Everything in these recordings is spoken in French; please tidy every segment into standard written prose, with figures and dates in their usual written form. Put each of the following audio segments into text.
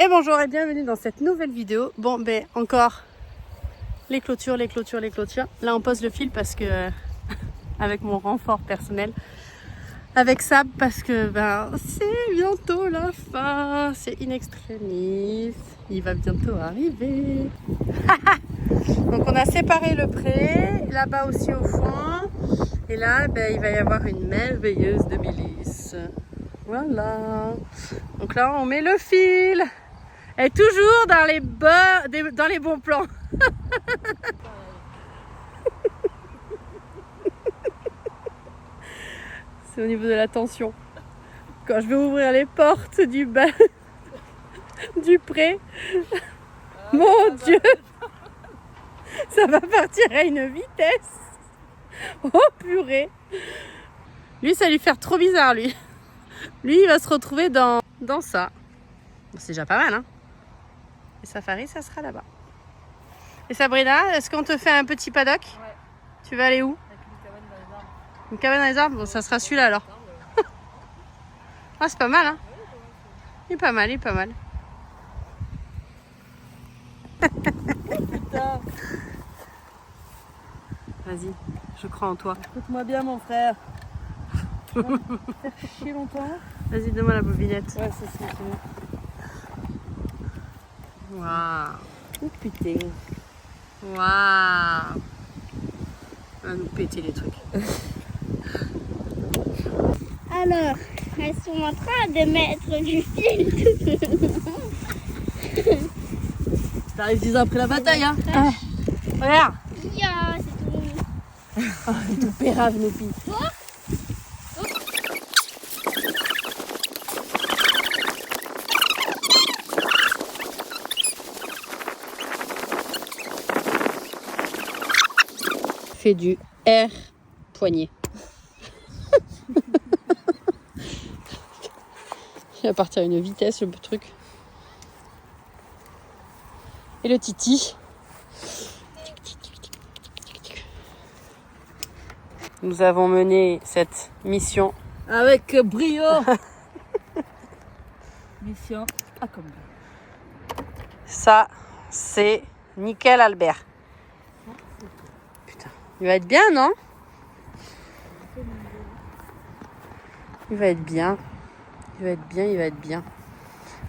Et bonjour et bienvenue dans cette nouvelle vidéo. Bon ben encore les clôtures. Là on pose le fil parce que avec mon renfort personnel, avec Sab, parce que ben c'est bientôt la fin, c'est in extremis, il va bientôt arriver. Donc on a séparé le pré, là-bas aussi au fond, et là ben, il va y avoir une merveilleuse de mélisse. Voilà. Donc là on met le fil. Et toujours dans les bons plans. C'est au niveau de la tension. Quand je vais ouvrir les portes du pré, mon Dieu, ça va partir à une vitesse. Oh purée. Lui, ça va lui faire trop bizarre, lui. Lui, il va se retrouver dans ça. C'est déjà pas mal, hein. Et Safari, ça sera là-bas. Et Sabrina, est-ce qu'on te fait un petit paddock? Ouais. Tu vas aller où? Avec une cabane dans les arbres. Une cabane dans les arbres? Bon, ça sera celui-là alors. Ah, c'est pas mal, hein? Il est pas mal, Putain, Vas-y, je crois en toi. écoute-moi bien mon frère. Tu vas me faire chier longtemps. Vas-y, donne-moi la bobinette. Ouais, c'est ça. Waouh. Oh putain. Waouh. On va nous péter les trucs. Alors, elles sont en train de mettre du fil. T'arrives 10 ans après la bataille, hein. Ah, regarde. Ya, c'est tout mignon. Oh, il est tout pérave, Népi. Fais du R poignet. Il va partir à une vitesse, le truc. Et le titi. Nous avons mené cette mission. Avec brio. Mission accomplie. Ça, c'est nickel, Albert. Putain, il va être bien, non? Il va être bien.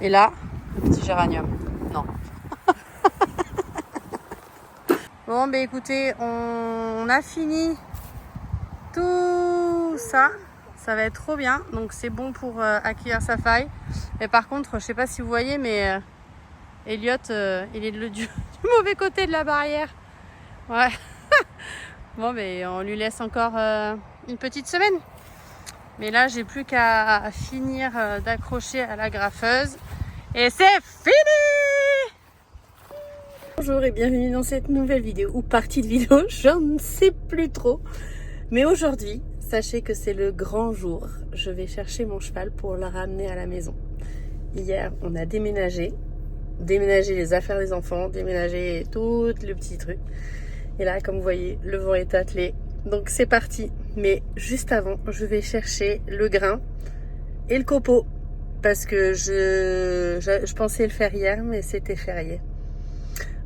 Et là, le petit géranium. Non. Bon, ben écoutez, on a fini tout ça. Ça va être trop bien. Donc c'est bon pour accueillir sa faille. Et par contre, je sais pas si vous voyez, mais Elliot, il est du mauvais côté de la barrière. Ouais. Bon, ben on lui laisse encore une petite semaine. Mais là, j'ai plus qu'à finir d'accrocher à la graffeuse. Et c'est fini! Bonjour et bienvenue dans cette nouvelle vidéo, ou partie de vidéo, je ne sais plus trop. Mais aujourd'hui, sachez que c'est le grand jour. Je vais chercher mon cheval pour le ramener à la maison. Hier, on a déménagé les affaires des enfants, déménagé tout le petit truc. Et là, comme vous voyez, le vent est attelé. Donc c'est parti. Mais juste avant, je vais chercher le grain et le copeau. Parce que je pensais le faire hier, mais c'était férié.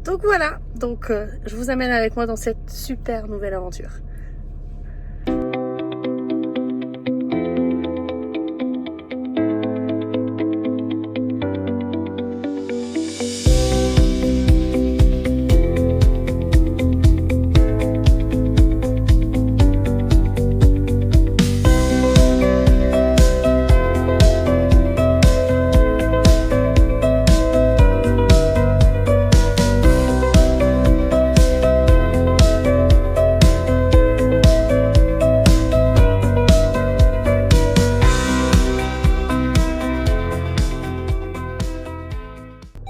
Donc voilà. Donc je vous amène avec moi dans cette super nouvelle aventure.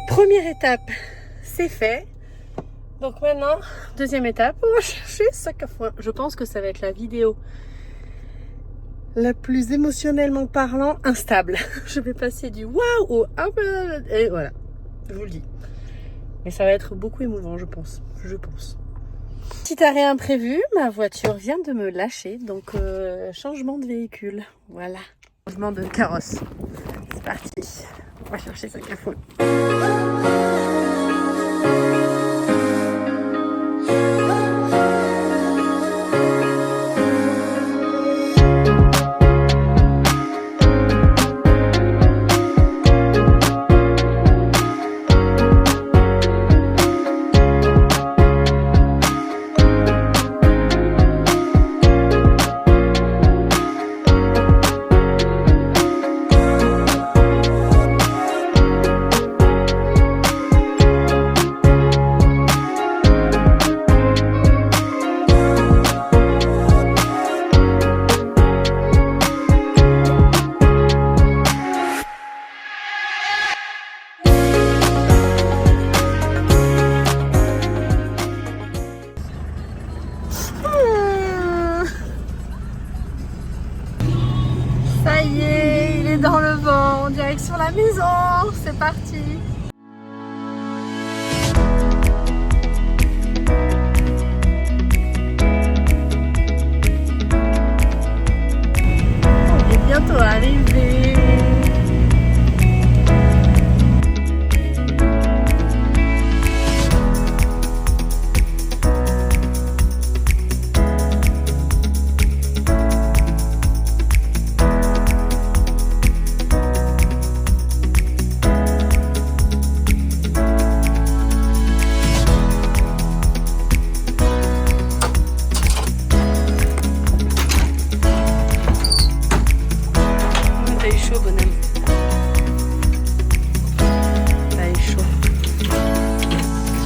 Première étape, c'est fait. Donc maintenant, deuxième étape, on va chercher sac à foin. Je pense que ça va être la vidéo la plus émotionnellement parlant instable. Je vais passer du waouh au un peu et voilà, je vous le dis. Mais ça va être beaucoup émouvant, je pense. Petit arrêt imprévu, ma voiture vient de me lâcher, donc changement de véhicule. Voilà, changement de carrosse. C'est parti. On va chercher sa cafoune. Ça y est, il est dans le vent, direction la maison, c'est parti. On est bientôt arrivé.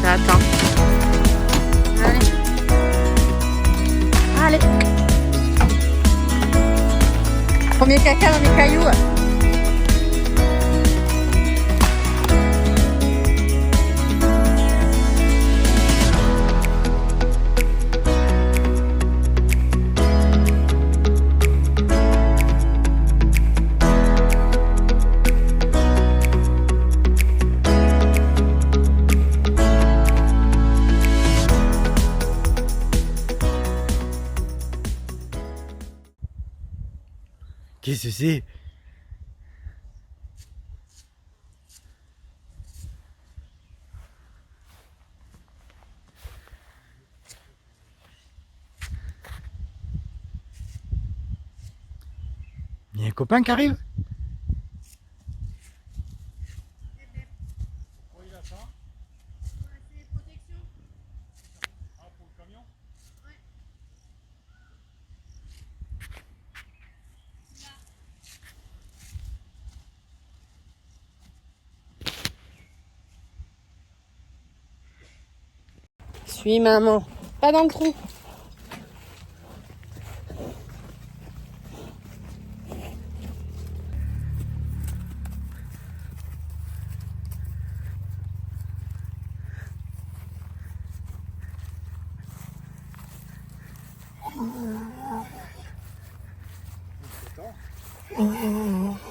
Attends. Allez. Allez. Premier caca dans les cailloux. Qu'est-ce que c'est? Il y a un copain qui arrive? Suis maman. Pas dans le trou.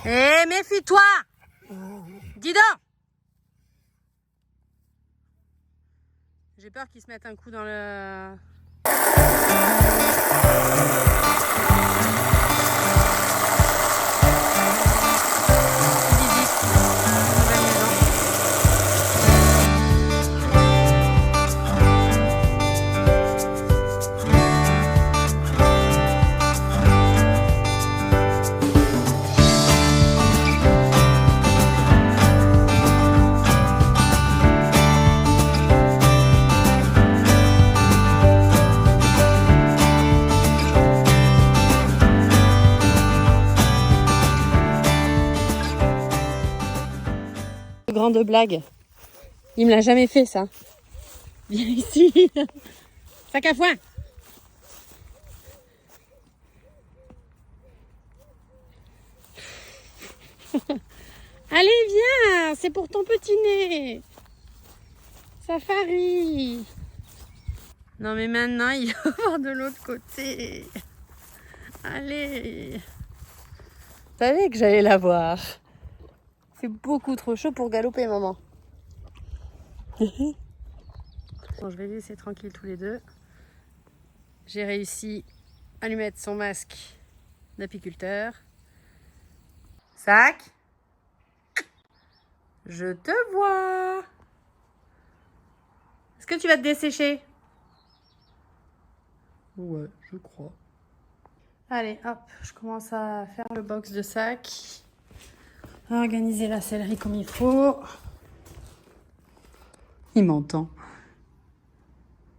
Eh, méfie-toi! Dis donc! J'ai peur qu'ils se mettent un coup dans le... Grande blague. Il me l'a jamais fait ça. Viens ici. Sac à foin. Allez, viens. C'est pour ton petit nez. Safari. Non mais maintenant il va voir de l'autre côté. Allez. Je savais que j'allais la voir. C'est beaucoup trop chaud pour galoper, maman. Bon, je vais les laisser tranquilles tous les deux. J'ai réussi à lui mettre son masque d'apiculteur. Sac. Je te vois. Est-ce que tu vas te dessécher? Ouais, je crois. Allez, hop, je commence à faire le box de sac. Organiser la sellerie comme il faut. Il m'entend.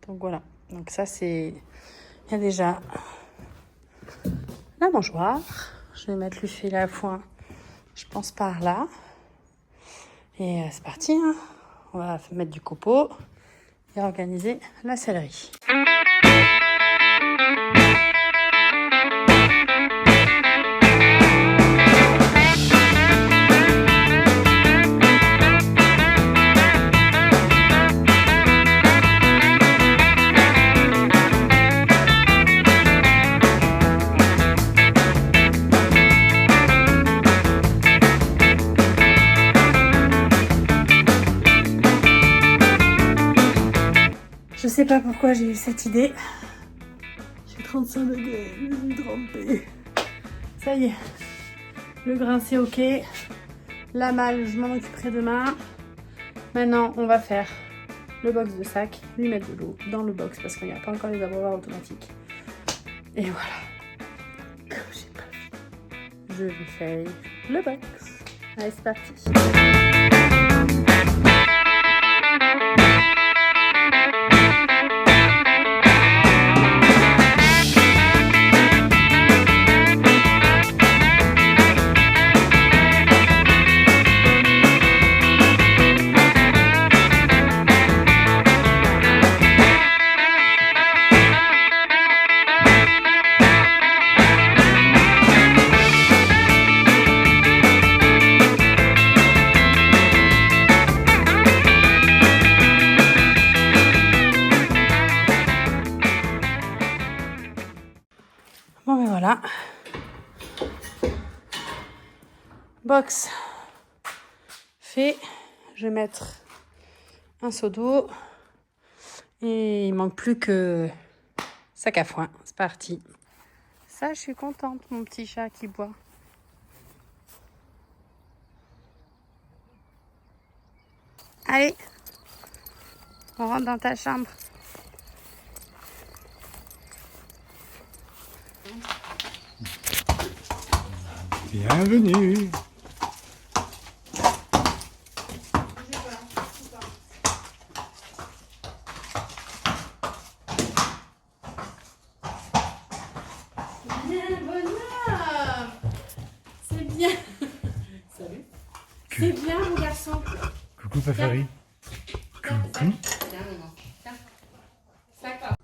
Donc voilà. Donc ça c'est... Il y a déjà la mangeoire. Je vais mettre le filet à foin, je pense par là. Et c'est parti, hein. On va mettre du copeau et organiser la sellerie. Je sais pas pourquoi j'ai eu cette idée. J'ai 35 degrés, je suis trempée. Ça y est, le grain c'est ok. La malle, je m'en occuperai demain. Maintenant, on va faire le box de sac, lui mettre de l'eau dans le box parce qu'il n'y a pas encore les abreuvoirs automatiques. Et voilà. Comme j'ai pas vu, je vais faire le box. Allez, c'est parti. Bon mais voilà, box fait, je vais mettre un seau d'eau et il manque plus que sac à foin, c'est parti. Ça je suis contente, mon petit chat qui boit. Allez, on rentre dans ta chambre. Bienvenue. Bonhomme, c'est bien. Salut. C'est bien mon garçon. Coucou Pafari. Coucou. Tiens, maman. Tiens. D'accord.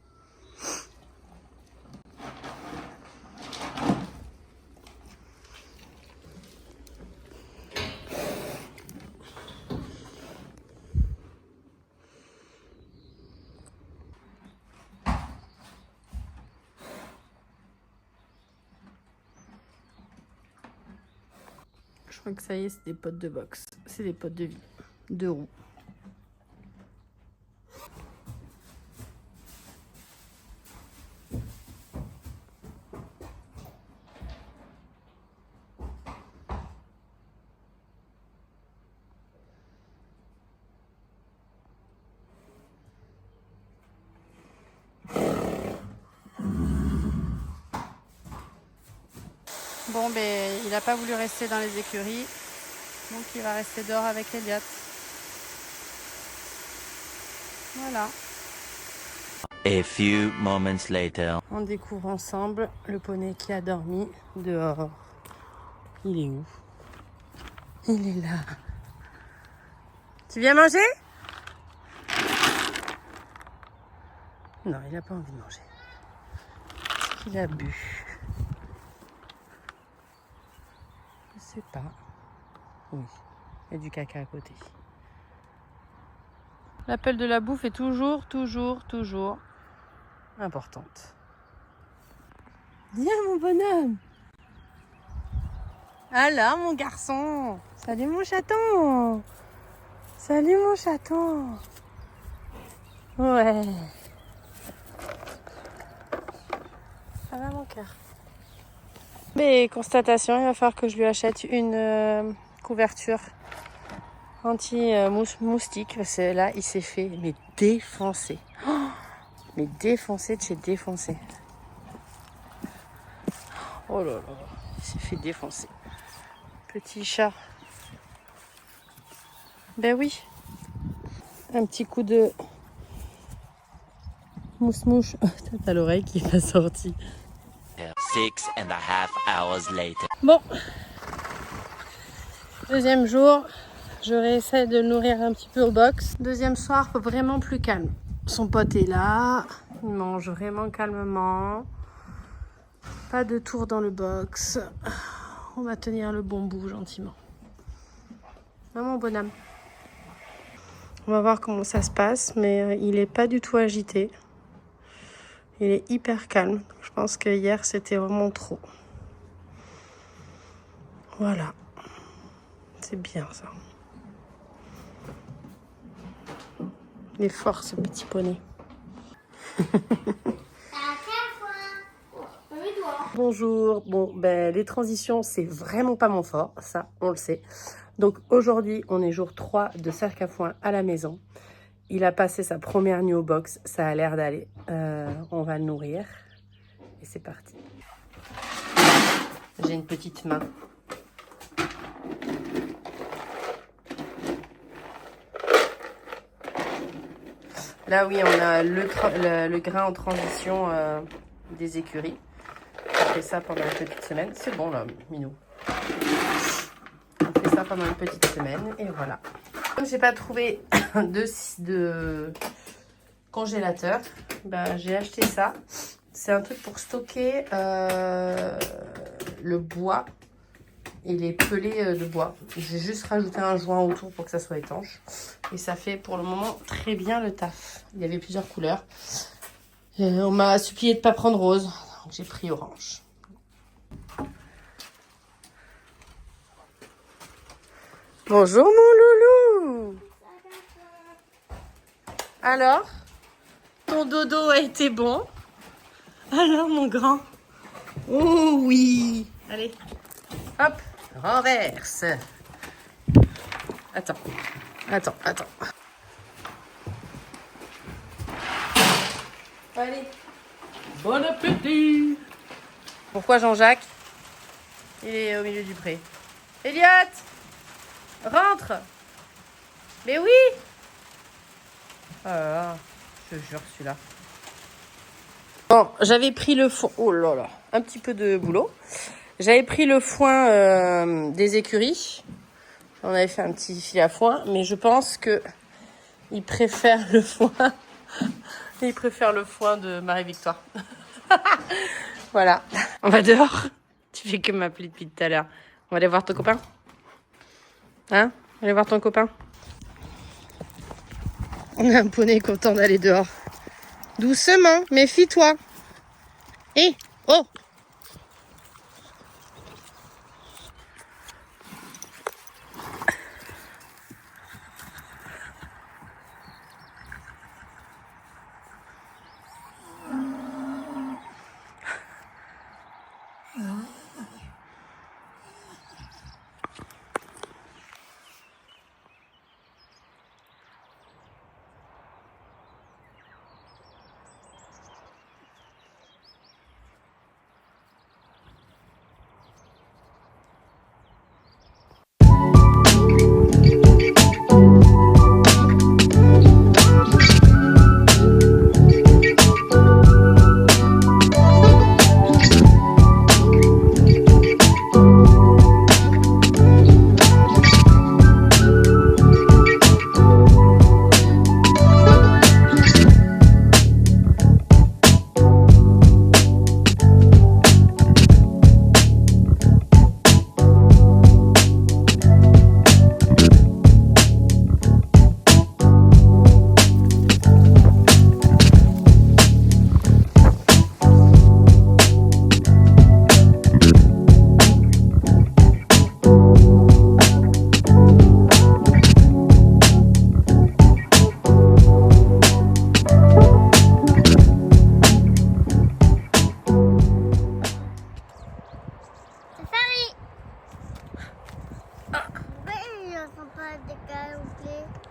Je crois que ça y est, c'est des potes de boxe. C'est des potes de vie. 2 roues. Bon, ben, il n'a pas voulu rester dans les écuries. Donc, il va rester dehors avec Elliot. Voilà. A few moments later. On découvre ensemble le poney qui a dormi dehors. Il est où? Il est là. Tu viens manger? Non, il n'a pas envie de manger. Il a bu. Je sais pas. Oui, il y a du caca à côté. L'appel de la bouffe est toujours importante. Viens mon bonhomme. Alors mon garçon. Salut mon chaton. Salut mon chaton. Ouais. Ça va mon cœur. Mais constatation, il va falloir que je lui achète une couverture anti-moustique. Là, il s'est fait mais défoncer. Oh, mais défoncer de chez défoncer. Oh là là, il s'est fait défoncer. Petit chat. Ben oui. Un petit coup de mousse-mouche. T'as l'oreille qui est pas sortie. 6.5 hours later. Bon. Deuxième jour. Je réessaie de le nourrir un petit peu au box. Deuxième soir, vraiment plus calme. Son pote est là. Il mange vraiment calmement. Pas de tour dans le box. On va tenir le bon bout gentiment. Vraiment bonhomme. On va voir comment ça se passe, mais il est pas du tout agité. Il est hyper calme. Je pense que hier c'était vraiment trop. Voilà. C'est bien ça. Il est fort ce petit poney. Bonjour. Bon, ben les transitions, c'est vraiment pas mon fort, ça, on le sait. Donc aujourd'hui, on est jour 3 de cercle à foin à la maison. Il a passé sa première nuit au box, ça a l'air d'aller. On va le nourrir. Et c'est parti. J'ai une petite main. Là, oui, on a le grain en transition des écuries. On fait ça pendant une petite semaine. C'est bon, là, Minou. On fait ça pendant une petite semaine. Et voilà. Comme j'ai pas trouvé de congélateur, bah, j'ai acheté ça. C'est un truc pour stocker le bois et les pelés de bois. J'ai juste rajouté un joint autour pour que ça soit étanche. Et ça fait pour le moment très bien le taf. Il y avait plusieurs couleurs. On m'a supplié de ne pas prendre rose. Donc j'ai pris orange. Bonjour mon loulou. Alors, ton dodo a été bon? Alors mon grand? Oh oui. Allez, hop, renverse. Attends. Allez, bon appétit. Pourquoi Jean-Jacques? Il est au milieu du pré. Elliot, rentre. Mais oui. Oh là là, je te jure celui-là. Bon, j'avais pris le foin. Oh là là, un petit peu de boulot. J'avais pris le foin des écuries. On avait fait un petit fil à foin, mais je pense que il préfère le foin. Il préfère le foin de Marie-Victoire. Voilà. On va dehors. Tu fais que m'appeler depuis tout à l'heure. On va aller voir ton copain. Hein? On va aller voir ton copain. On a un poney content d'aller dehors. Doucement, méfie-toi. Eh, oh!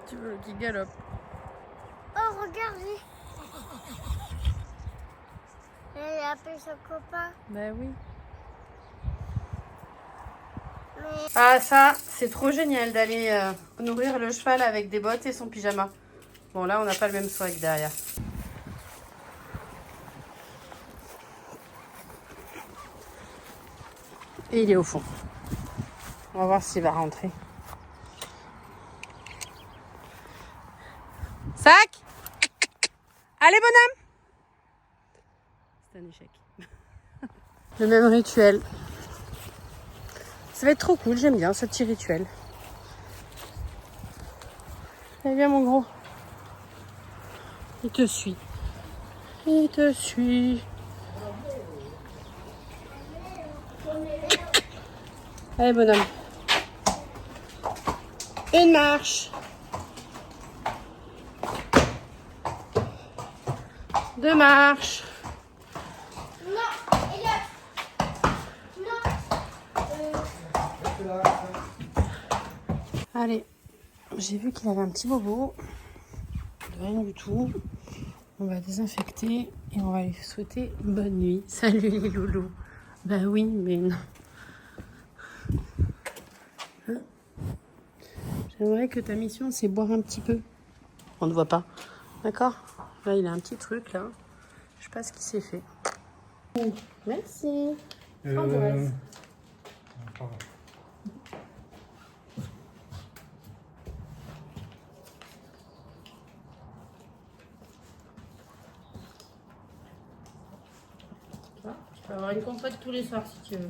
Tu veux qu'il galope. Oh, regardez. Elle a appelé son copain. Bah oui. Mais Ah ça, c'est trop génial d'aller nourrir le cheval avec des bottes et son pyjama. Bon là, on n'a pas le même swag derrière. Et il est au fond. On va voir s'il va rentrer. Sac! Allez, bonhomme! C'est un échec. Le même rituel. Ça va être trop cool, j'aime bien ce petit rituel. Allez, viens mon gros. Il te suit. Il te suit. Allez, bonhomme. Une marche. 2 marches. Allez, j'ai vu qu'il avait un petit bobo. De rien du tout. On va désinfecter et on va lui souhaiter bonne nuit. Salut les loulous. Bah oui, mais non. Hein? J'aimerais que ta mission, c'est boire un petit peu. On ne voit pas. D'accord? Là, il a un petit truc, là. Je sais pas ce qu'il s'est fait. Merci. Embrasse. Pardon. Tu peux avoir une compote tous les soirs si tu veux.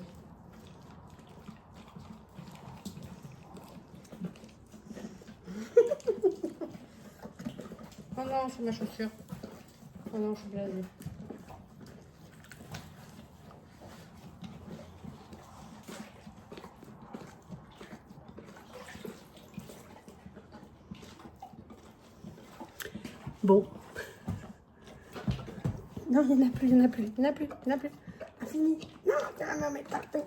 Oh non, c'est ma chaussure. Oh non, je suis blasée. Bon. Non, il n'y en a plus, il n'y en a plus, il n'y en a plus, il n'y en a plus. Ah, fini. Non, non, mais partout.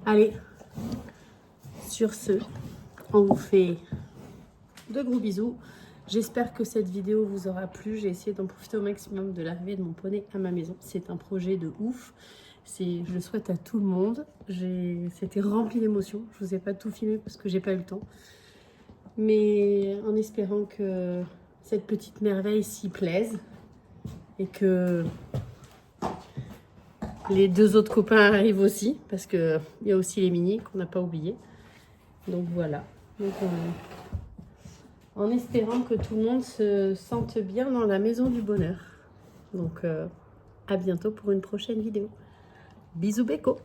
Allez. Sur ce, on vous fait de gros bisous. J'espère que cette vidéo vous aura plu. J'ai essayé d'en profiter au maximum de l'arrivée de mon poney à ma maison. C'est un projet de ouf. Je le souhaite à tout le monde. C'était rempli d'émotions. Je vous ai pas tout filmé parce que j'ai pas eu le temps. Mais en espérant que cette petite merveille s'y plaise et que les 2 autres copains arrivent aussi, parce qu'il y a aussi les mini qu'on n'a pas oublié. Donc voilà. Donc, en espérant que tout le monde se sente bien dans la maison du bonheur. Donc à bientôt pour une prochaine vidéo. Bisous Beko!